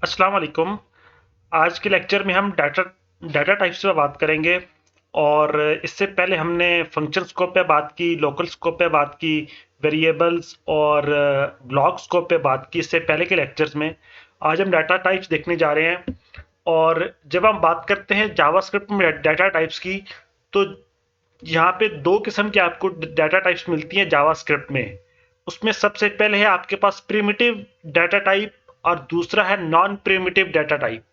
अस्सलाम वालेकुम। आज के लेक्चर में हम डाटा डाटा टाइप्स पे बात करेंगे। और इससे पहले हमने फंक्शन स्कोप पे बात की, लोकल स्कोप पे बात की, वेरिएबल्स और ब्लॉक स्कोप पे बात की इससे पहले के लेक्चर्स में। आज हम डाटा टाइप्स देखने जा रहे हैं। और जब हम बात करते हैं जावास्क्रिप्ट में डाटा टाइप्स की, तो यहाँ पे दो किस्म की आपको डाटा टाइप्स मिलती हैं जावास्क्रिप्ट में। उसमें सबसे पहले है आपके पास प्रिमिटिव डाटा टाइप और दूसरा है नॉन प्रिमिटिव डाटा टाइप।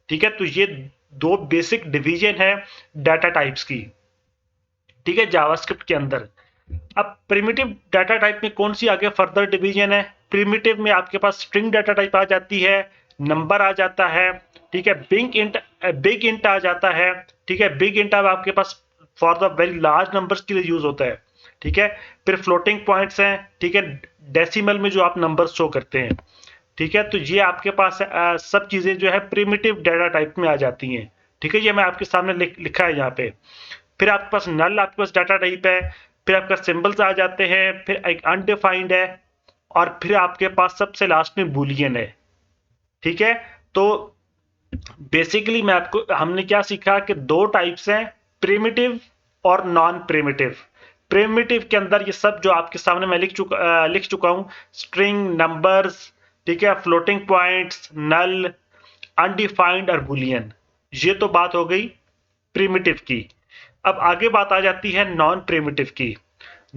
ठीक है, तो ये दो बेसिक डिवीजन है डाटा टाइप्स की। ठीक है, जावास्क्रिप्ट के अंदर। अब प्रिमिटिव डाटा टाइप में कौन सी आगे फर्दर डिवीजन है? प्रिमिटिव में आपके पास स्ट्रिंग डाटा टाइप आ जाती है, नंबर आ जाता है। ठीक है, बिग इंट आ जाता है। ठीक है, बिग इंट अब आपके पास for the very large numbers के लिए यूज होता है। ठीक है, फिर फ्लोटिंग पॉइंट्स हैं। ठीक है, डेसिमल में जो आप नंबर शो करते हैं। ठीक है, तो ये आपके पास सब चीजें जो है प्रिमिटिव डाटा टाइप में आ जाती हैं। ठीक है, ये मैं आपके सामने लिखा है यहाँ पे। फिर आपके पास नल आपके पास डाटा टाइप है। फिर आपका सिंबल्स आ जाते हैं, फिर एक अनडिफाइंड है, और फिर आपके पास सबसे लास्ट में बूलियन है। ठीक है, तो बेसिकली हमने क्या सीखा कि दो टाइप्स हैं, प्रिमिटिव और नॉन प्रिमिटिव। प्रिमिटिव के अंदर ये सब जो आपके सामने मैं लिख चुका हूं, स्ट्रिंग, नंबर्स, ठीक है, फ्लोटिंग पॉइंट्स, नल, अनडिफाइंड और बुलियन। ये तो बात हो गई प्रिमिटिव की। अब आगे बात आ जाती है नॉन प्रिमिटिव की।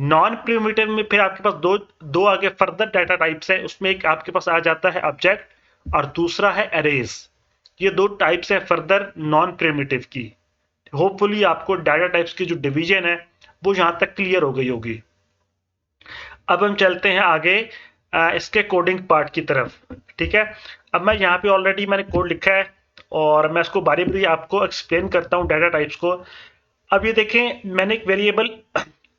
नॉन प्रिमिटिव में फिर आपके पास दो दो आगे फर्दर डाटा टाइप्स हैं। उसमें एक आपके पास आ जाता है ऑब्जेक्ट और दूसरा है अरेज। ये दो टाइप्स हैं फर्दर नॉन प्रिमिटिव की। होपफुली आपको डाटा टाइप्स की जो डिवीजन है वो यहां तक क्लियर हो गई होगी। अब हम चलते हैं आगे इसके कोडिंग पार्ट की तरफ। ठीक है, अब मैं यहाँ पे ऑलरेडी मैंने कोड लिखा है और मैं इसको बारी बारी आपको एक्सप्लेन करता हूँ डाटा टाइप्स को। अब ये देखें, मैंने एक वेरिएबल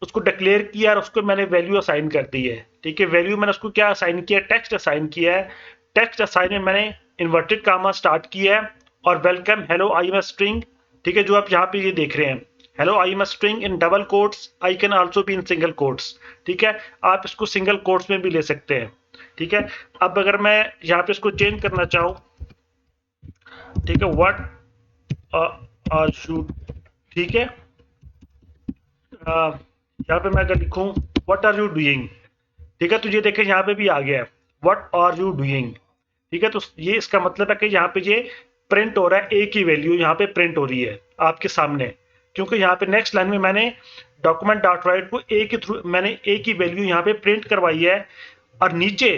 उसको डिक्लेयर किया और उसको मैंने वैल्यू असाइन कर दी है। ठीक है, वैल्यू मैंने उसको क्या असाइन किया? टेक्स्ट असाइन किया है। टेक्स्ट असाइन में मैंने इन्वर्टेड कामा स्टार्ट किया है और welcome hello I am string. ठीक है, जो आप यहाँ पे ये देख रहे हैं, hello I am string in double quotes, I can also be in single quotes. ठीक है, आप इसको सिंगल कोट्स में भी ले सकते हैं। ठीक है, अब अगर मैं यहाँ पे इसको चेंज करना चाहूँ, ठीक है, व्हाट आर यू, ठीक है, यहाँ पे मैं अगर लिखूं व्हाट आर यू डूइंग, ठीक है, तो ये देखें यहाँ पे भी आ गया है व्हाट आर यू डूइंग। ठीक है, तो ये इसका मतलब है कि यहाँ पे ये प्रिंट हो रहा है, एक ही वैल्यू यहाँ पे प्रिंट हो रही है आपके सामने। क्योंकि यहाँ पे नेक्स्ट लाइन में मैंने डॉक्यूमेंट डॉट राइट को एक के थ्रू मैंने एक ही वैल्यू यहाँ पे प्रिंट करवाई है। और नीचे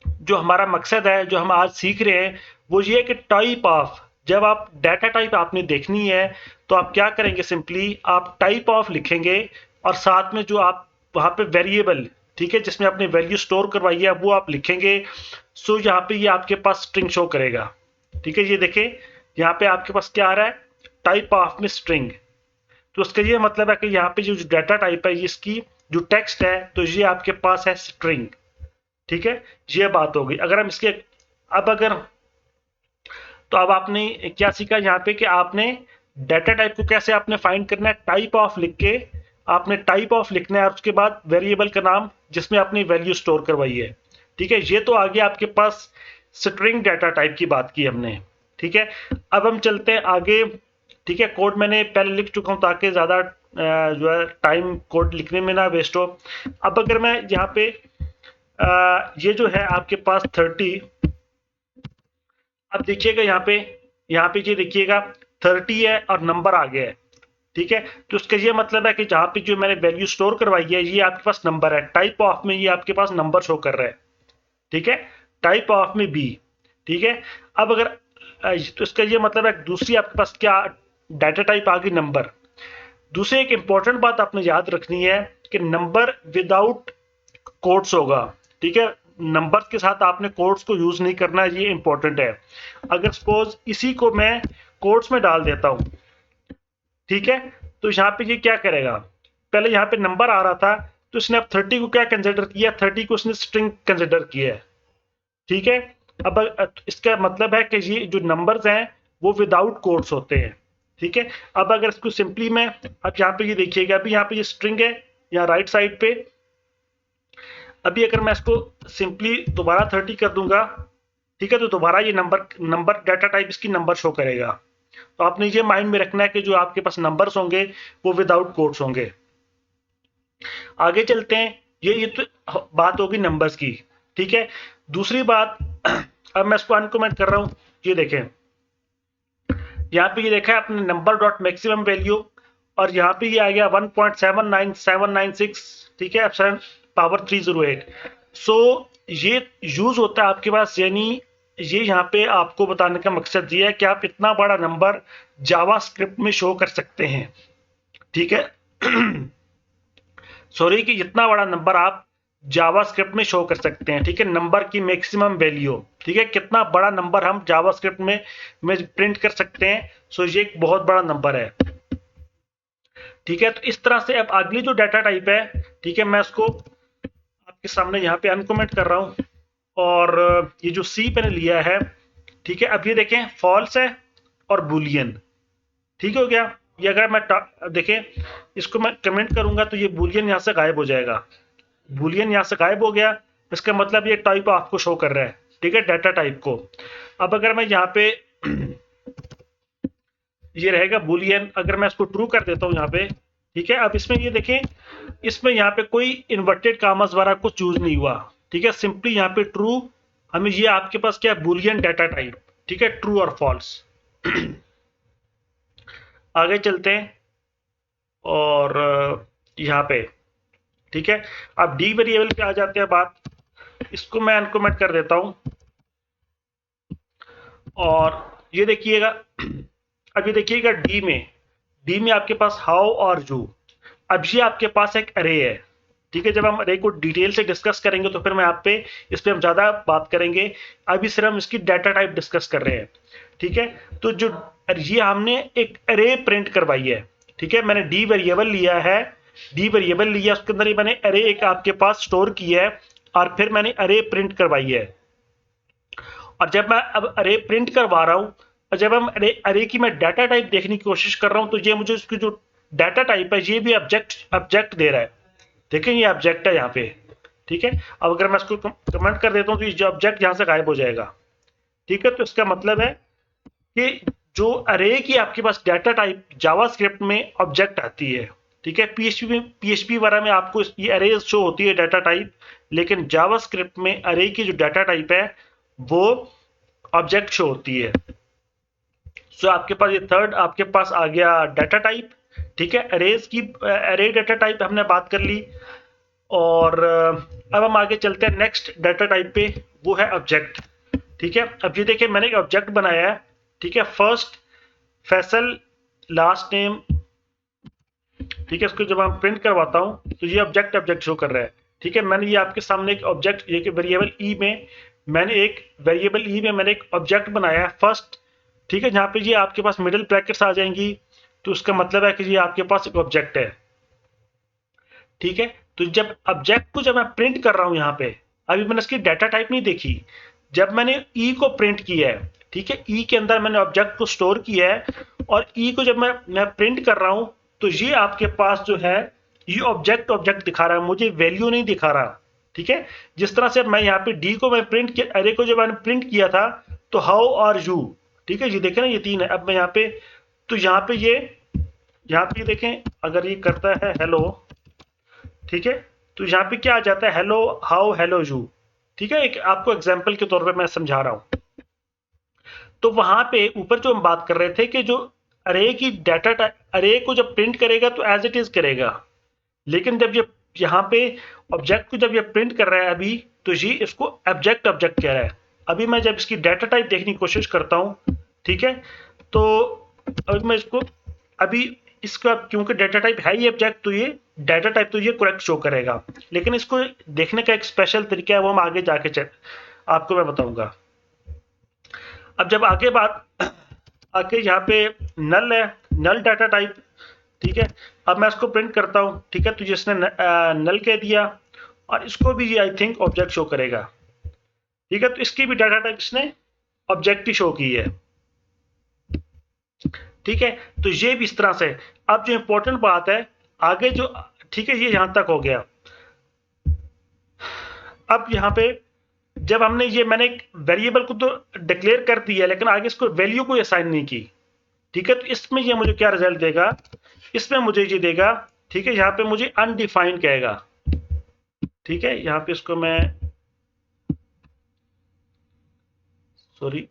जो हमारा मकसद है, जो हम आज सीख रहे हैं, वो ये है कि टाइप ऑफ, जब आप डाटा टाइप आपने देखनी है तो आप क्या करेंगे, सिंपली आप टाइप ऑफ लिखेंगे और साथ में जो आप वहां पे वेरिएबल, ठीक है, जिसमें आपने वैल्यू स्टोर करवाई है वो आप लिखेंगे। सो यहाँ पे ये आपके पास स्ट्रिंग शो करेगा। ठीक है, ये देखें यहाँ पे आपके पास क्या आ रहा है, टाइप ऑफ में स्ट्रिंग। तो उसका ये मतलब है कि यहाँ पे जो डाटा टाइप है, इसकी जो टेक्स्ट है, तो ये आपके पास है स्ट्रिंग। ठीक है, ये बात हो गई। अगर हम इसके अब अगर तो अब आपने क्या सीखा यहाँ पे कि आपने डाटा टाइप को कैसे आपने फाइंड करना है, टाइप ऑफ लिख के आपने टाइप ऑफ लिखना है और उसके बाद वेरिएबल का नाम जिसमें आपने वैल्यू स्टोर करवाई है। ठीक है, ये तो आ गया आपके पास स्ट्रिंग डाटा टाइप की बात की हमने। ठीक है, अब हम चलते हैं आगे। ठीक है, कोड मैंने पहले लिख चुका हूं ताकि ज्यादा जो है टाइम कोड लिखने में ना वेस्ट हो। अब अगर मैं यहाँ पे ये जो है आपके पास 30, अब देखिएगा यहाँ पे ये देखिएगा 30 है और नंबर आ गया है। ठीक है, तो उसका ये मतलब है कि जहां पे जो मैंने वैल्यू स्टोर करवाई है ये आपके पास नंबर है। टाइप ऑफ में ये आपके पास नंबर शो कर रहा है। ठीक है, टाइप ऑफ में बी। ठीक है, अब अगर तो इसका ये मतलब है दूसरी आपके पास क्या डाटा टाइप आ गई, नंबर। दूसरी एक इंपॉर्टेंट बात आपने याद रखनी है कि नंबर विदाउट कोट्स होगा। ठीक है, नंबर्स के साथ आपने कोट्स को यूज नहीं करना, ये इंपॉर्टेंट है। अगर सपोज इसी को मैं कोट्स में डाल देता हूं, ठीक है, तो यहाँ पे ये क्या करेगा, पहले यहाँ पे नंबर आ रहा था तो इसने अब 30 को क्या कंसिडर किया, 30 को इसने स्ट्रिंग कंसिडर किया है। ठीक है, अब इसका मतलब है कि ये जो नंबर्स हैं वो विदाउट कोट्स होते हैं। ठीक है, अब अगर इसको सिंपली मैं, अब यहाँ पे ये देखिएगा, अभी यहाँ पे ये स्ट्रिंग है यहाँ राइट साइड पे। अभी अगर मैं इसको सिंपली दोबारा 30 कर दूंगा, ठीक है, तो दोबारा ये नंबर डाटा टाइप इसकी नंबर शो करेगा। तो आपने ये माइंड में रखना है कि जो आपके पास नंबर्स होंगे वो विदाउट कोट्स होंगे। आगे चलते हैं, ये तो बात होगी नंबर्स की। ठीक है, दूसरी बात, अब मैं इसको अनकमेंट कर रहा हूं, ये देखें, यहाँ पे ये देखा है आपने नंबर डॉट मैक्सिमम वैल्यू, और यहाँ पे ये आ गया 1.79796, ठीक है, एप्सिलॉन पावर 308। सो ये यूज होता है आपके पास, यानी ये यहाँ पे आपको बताने का मकसद ये है कि आप इतना बड़ा नंबर जावास्क्रिप्ट में शो कर सकते हैं। ठीक है, सॉरी, कि इतना बड़ा नंबर आप जावास्क्रिप्ट में शो कर सकते हैं। ठीक है, नंबर की मैक्सिमम वैल्यू, ठीक है, कितना बड़ा नंबर हम जावास्क्रिप्ट में प्रिंट कर सकते हैं। सो ये एक बहुत बड़ा नंबर है। ठीक है, तो इस तरह से अब अगली जो डाटा टाइप है, ठीक है, मैं इसको आपके सामने यहाँ पे अनकमेंट कर रहा हूँ, और ये जो सी मैंने लिया है, ठीक है, अब ये देखें फॉल्स है और बुलियन। ठीक हो गया, ये अगर मैं देखें इसको मैं कमेंट करूंगा तो ये बुलियन यहाँ से गायब हो जाएगा। बुलियन यहाँ से गायब हो गया, इसका मतलब ये टाइप आपको शो कर रहा है। ठीक है, डाटा टाइप को। अब अगर मैं यहाँ पे ये रहेगा बुलियन, अगर मैं इसको ट्रू कर देता हूँ यहाँ पे, ठीक है, अब इसमें ये देखें, इसमें यहाँ पे कोई इन्वर्टेड कामास द्वारा कुछ चूज नहीं हुआ। ठीक है, सिंपली यहाँ पे ट्रू, हमें ये आपके पास क्या है, बुलियन डाटा टाइप। ठीक है, ट्रू और फॉल्स। आगे चलते हैं, और यहाँ पे, ठीक है, अब डी वेरिएबल पे आ जाते हैं बात, इसको मैं अनकमेंट कर देता हूं, और ये देखिएगा, अब ये देखिएगा डी में आपके पास हाउ और जू, अब ये आपके पास एक अरे है। ठीक है, जब हम अरे को डिटेल से डिस्कस करेंगे तो फिर मैं आप पे इस पे हम ज्यादा बात करेंगे, अभी सिर्फ हम इसकी डाटा टाइप डिस्कस कर रहे हैं। ठीक है, तो जो ये हमने एक अरे प्रिंट करवाई है। ठीक है, मैंने डी वेरिएबल लिया है, डी वेरिएबल लिया, उसके अंदर ही मैंने अरे एक आपके पास स्टोर किया है, और फिर मैंने अरे प्रिंट करवाई है। और जब मैं अब अरे प्रिंट करवा रहा हूं, और जब हम अरे की मैं डाटा टाइप देखने की कोशिश कर रहा हूं, तो ये मुझे इसकी जो डाटा टाइप है ये भी ऑब्जेक्ट दे रहा है। देखें, ये ऑब्जेक्ट है यहाँ पे। ठीक है, अब अगर मैं इसको कमेंट कर देता हूँ तो ये ऑब्जेक्ट यहाँ से गायब हो जाएगा। ठीक है, तो इसका मतलब है कि जो अरे की आपके पास डाटा टाइप जावास्क्रिप्ट में ऑब्जेक्ट आती है। ठीक है, पीएचपी वगैरह में आपको ये अरे शो होती है डाटा टाइप, लेकिन जावास्क्रिप्ट में अरे की जो डाटा टाइप है वो ऑब्जेक्ट शो होती है। सो आपके पास ये थर्ड आपके पास आ गया डाटा टाइप। ठीक है, अरेज की अरे डाटा टाइप हमने बात कर ली, और अब हम आगे चलते हैं नेक्स्ट डाटा टाइप पे, वो है ऑब्जेक्ट। ठीक है, अब ये देखिए मैंने एक ऑब्जेक्ट बनाया है। ठीक है, फर्स्ट फैसल लास्ट नेम। ठीक है, इसको जब मैं प्रिंट करवाता हूँ तो ये ऑब्जेक्ट शो कर रहा है। ठीक है, मैंने ये आपके सामने एक ऑब्जेक्ट, ये वेरिएबल ई में मैंने एक ऑब्जेक्ट बनाया है फर्स्ट। ठीक है, जहाँ पे ये आपके पास मिडिल ब्रैकेट्स आ जाएंगी, तो उसका मतलब है कि ये आपके पास एक ऑब्जेक्ट है। ठीक है, तो जब ऑब्जेक्ट को जब मैं प्रिंट कर रहा हूँ यहाँ पे, अभी मैंने इसकी डाटा टाइप नहीं देखी, जब मैंने ई को प्रिंट किया है, ठीक है, ई के अंदर मैंने ऑब्जेक्ट को स्टोर किया है, और ई को जब मैं प्रिंट कर रहा हूं, तो ये आपके पास जो है ये ऑब्जेक्ट दिखा रहा है, मुझे वैल्यू नहीं दिखा रहा। ठीक है, जिस तरह से मैं यहाँ पे डी को मैं प्रिंट किया, अरे को जब मैंने प्रिंट किया था, तो हाउ और यू, ठीक है, ये देखें ना, ये तीन है। अब मैं यहाँ पे, तो यहाँ पे ये देखें, अगर ये करता है हेलो, ठीक है, तो यहाँ पे क्या आ जाता है, हेलो हाउ हेलो यू। ठीक है, एक आपको एग्जाम्पल के तौर पर मैं समझा रहा हूं। तो वहां पे ऊपर जो हम बात कर रहे थे कि जो अरे की डाटा अरे को जब प्रिंट करेगा तो एज इट इज करेगा, लेकिन जब ये यहाँ पे ऑब्जेक्ट को जब ये प्रिंट कर रहा है अभी, तो ये इसको ऑब्जेक्ट कह रहा है। अभी मैं जब इसकी डाटा टाइप देखने की कोशिश करता हूँ, ठीक है, तो अभी मैं इसको, अभी इसका क्योंकि डाटा टाइप है ये ऑब्जेक्ट, तो ये डाटा टाइप तो ये करेक्ट शो करेगा, लेकिन इसको देखने का एक स्पेशल तरीका है, वो हम आगे जाके आपको मैं बताऊंगा। अब जब आके यहाँ पे नल है, नल डाटा टाइप। ठीक है, अब मैं इसको प्रिंट करता हूँ। ठीक है, तो जिसने नल कह दिया, और इसको भी ये आई थिंक ऑब्जेक्ट शो करेगा। ठीक है, तो इसकी भी डाटा टाइप इसने ऑब्जेक्ट ही शो की है। ठीक है, तो ये भी इस तरह से। अब जो इंपॉर्टेंट बात है आगे जो, ठीक है, ये यहां तक हो गया। अब यहाँ पे जब हमने ये मैंने एक वेरिएबल को तो डिक्लेयर कर दिया लेकिन आगे इसको वैल्यू को असाइन नहीं की, ठीक है, तो इसमें ये मुझे क्या रिजल्ट देगा, इसमें मुझे ये देगा, ठीक है, यहाँ पे मुझे अनडिफाइंड कहेगा, ठीक है, यहाँ पे इसको मैं सॉरी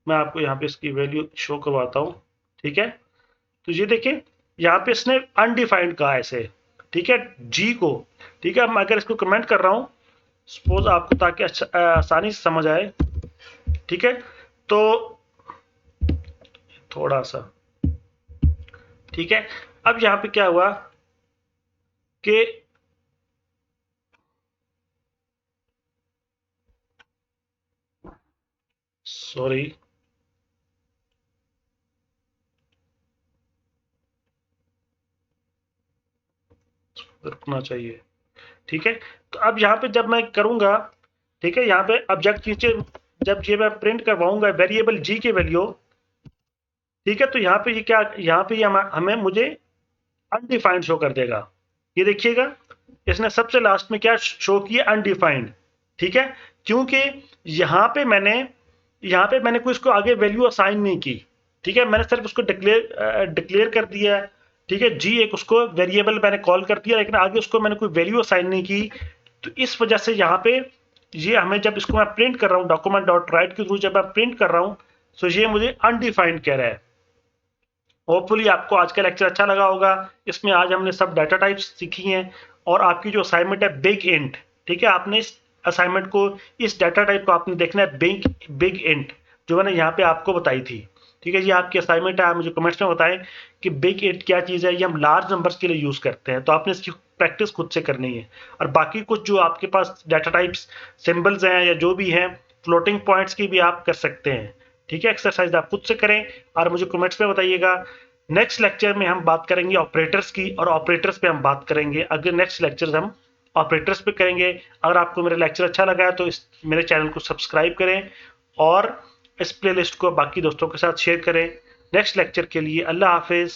मैं आपको यहाँ पे इसकी वैल्यू शो करवाता हूँ, ठीक है, तो ये देखिए यहाँ पे इसने अनडिफाइंड कहा ऐसे, ठीक है, जी को, ठीक है, मैं अगर इसको कमेंट कर रहा हूँ सपोज आपको ताकि आसानी से समझ आए, ठीक है, तो थोड़ा सा, ठीक है, अब यहाँ पे क्या हुआ कि सॉरी रुकना चाहिए, ठीक है, तो अब यहाँ पे जब मैं करूंगा, ठीक है, यहाँ पे ऑब्जेक्ट नीचे जब ये मैं प्रिंट करवाऊंगा वेरिएबल जी की वैल्यू, ठीक है, तो यहाँ पे ये क्या, यहाँ पे ये हमें मुझे अनडिफाइंड शो कर देगा, ये देखिएगा इसने सबसे लास्ट में क्या शो किया, अनडिफाइंड, ठीक है, क्योंकि यहाँ पे मैंने कोई इसको आगे वैल्यू असाइन नहीं की, ठीक है, मैंने सिर्फ उसको डिक्लेयर कर दिया, ठीक है, जी एक उसको वेरिएबल मैंने कॉल कर दिया लेकिन आगे उसको मैंने कोई वैल्यू असाइन नहीं की, तो इस वजह से यहाँ पे ये हमें जब इसको मैं प्रिंट कर रहा हूँ डॉक्यूमेंट डॉट राइट के थ्रू जब मैं प्रिंट कर रहा हूँ तो ये मुझे अनडिफाइंड कह रहा है। होपफुली आपको आज का लेक्चर अच्छा लगा होगा, इसमें आज हमने सब डाटा टाइप्स सीखी हैं और आपकी जो असाइनमेंट है बिग इंट, ठीक है, आपने इस असाइनमेंट को इस डाटा टाइप को आपने देखना है बिग इंट जो मैंने यहाँ पे आपको बताई थी, ठीक है, ये आपकी असाइनमेंट है, आप मुझे कमेंट्स में बताएं कि बिग इंट क्या चीज़ है, ये हम लार्ज नंबर्स के लिए यूज़ करते हैं, तो आपने इसकी प्रैक्टिस खुद से करनी है और बाकी कुछ जो आपके पास डाटा टाइप्स सिंबल्स हैं या जो भी हैं फ्लोटिंग पॉइंट्स की भी आप कर सकते हैं, ठीक है, एक्सरसाइज आप खुद से करें और मुझे कमेंट्स में बताइएगा। नेक्स्ट लेक्चर में हम बात करेंगे ऑपरेटर्स की और ऑपरेटर्स पे हम बात करेंगे, अगले नेक्स्ट लेक्चर हम ऑपरेटर्स पे करेंगे। अगर आपको मेरा लेक्चर अच्छा लगा है तो इस मेरे चैनल को सब्सक्राइब करें और इस प्लेलिस्ट को बाकी दोस्तों के साथ शेयर करें। नेक्स्ट लेक्चर के लिए अल्लाह हाफिज़।